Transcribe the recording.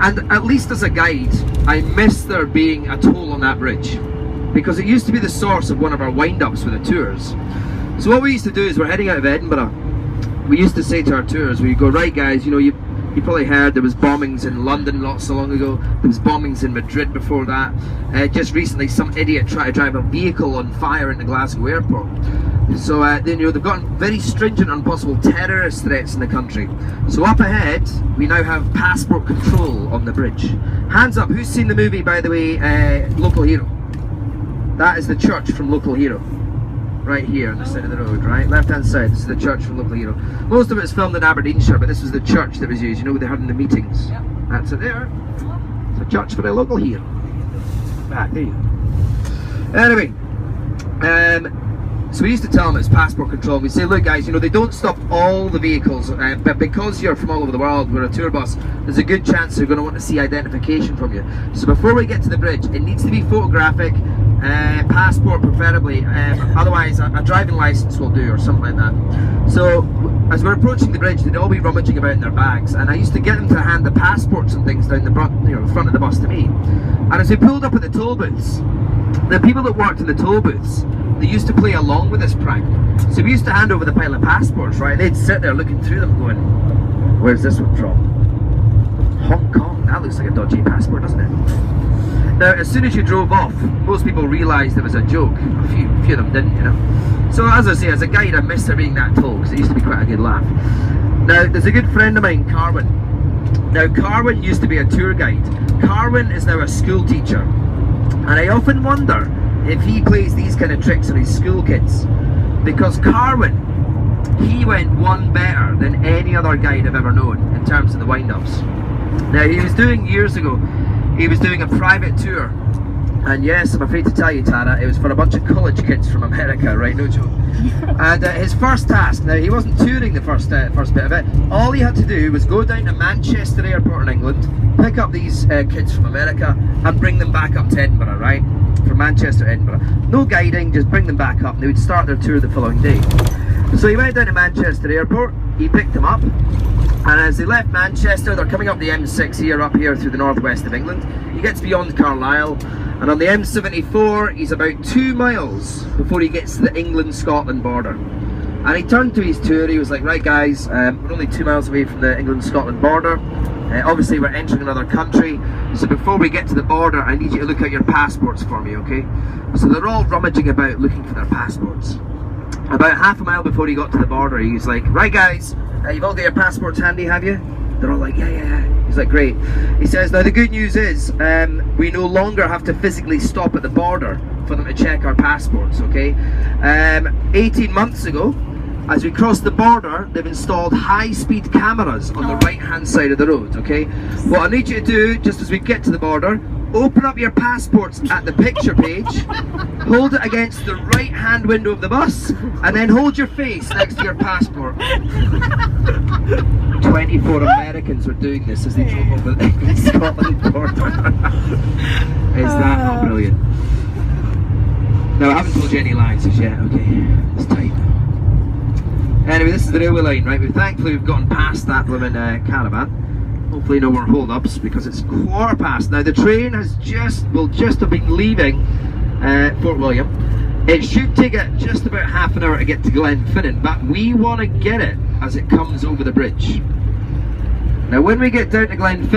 And at least as a guide, I miss there being a toll on that bridge, because it used to be the source of one of our wind-ups for the tours. So what we used to do is, we're heading out of Edinburgh, we used to say to our tours, we go, right guys, you know, you probably heard there was bombings in London not so long ago, there was bombings in Madrid before that, just recently some idiot tried to drive a vehicle on fire into Glasgow airport. So then, you know, they've gotten very stringent on possible terrorist threats in the country. So up ahead, we now have passport control on the bridge. Hands up, who's seen the movie, by the way, Local Hero? That is the church from Local Hero. Right here on the side of the road, right? Left hand side, this is the church from Local Hero. Most of it's filmed in Aberdeenshire, but this was the church that was used, you know, they had in the meetings. Yep. That's it there. It's a church for a local hero. Back there you go. Anyway, so we used to tell them it's passport control. We say, look guys, you know, they don't stop all the vehicles, but because you're from all over the world, we're a tour bus, there's a good chance they're going to want to see identification from you. So before we get to the bridge, it needs to be photographic, passport preferably, otherwise a driving license will do, or something like that. So as we're approaching the bridge, they'd all be rummaging about in their bags, and I used to get them to hand the passports and things down the front, you know, front of the bus to me. And as we pulled up at the toll booths, the people that worked in the toll booths, they used to play along with this prank. So we used to hand over the pile of passports, right? They'd sit there looking through them going, where's this one from? Hong Kong, that looks like a dodgy passport, doesn't it? Now, as soon as you drove off, most people realised it was a joke. A few of them didn't, you know. So as I say, as a guide, I missed there being that toll, because it used to be quite a good laugh. Now, there's a good friend of mine, Carwyn. Now, Carwyn used to be a tour guide. Carwyn is now a school teacher. And I often wonder if he plays these kind of tricks on his school kids, because Carwyn, he went one better than any other guide I've ever known in terms of the wind-ups. Now, he was doing, years ago, he was doing a private tour, and yes, I'm afraid to tell you, Tara, it was for a bunch of college kids from America, right, no joke. And his first task, now he wasn't touring the first bit of it, all he had to do was go down to Manchester Airport in England, pick up these kids from America and bring them back up to Edinburgh, right? From Manchester to Edinburgh. No guiding, just bring them back up, and they would start their tour the following day. So he went down to Manchester Airport, he picked them up, and as they left Manchester, they're coming up the M6 here, up here through the northwest of England. He gets beyond Carlisle, and on the M74, he's about 2 miles before he gets to the England-Scotland border. And he turned to his tour, he was like, right guys, we're only 2 miles away from the England-Scotland border. Obviously we're entering another country, so before we get to the border, I need you to look at your passports for me, okay? So they're all rummaging about looking for their passports. About half a mile before he got to the border, he was like, right guys, you've all got your passports handy, have you? They're all like, yeah. He's like, great. He says, now the good news is, we no longer have to physically stop at the border for them to check our passports, okay? 18 months ago, as we cross the border, they've installed high-speed cameras on the right-hand side of the road, okay? What I need you to do, just as we get to the border, open up your passports at the picture page, hold it against the right-hand window of the bus, and then hold your face next to your passport. 24 Americans were doing this as they drove over the England-Scotland border. Is that not brilliant? No, I haven't told you any lies as yet, okay? It's tight. Anyway, this is the railway line, right? Thankfully we've gotten past that blooming caravan. Hopefully no more hold-ups, because it's 1:15. Now the train will just have been leaving Fort William. It should take it just about half an hour to get to Glenfinnan, but we want to get it as it comes over the bridge. Now when we get down to Glenfinnan,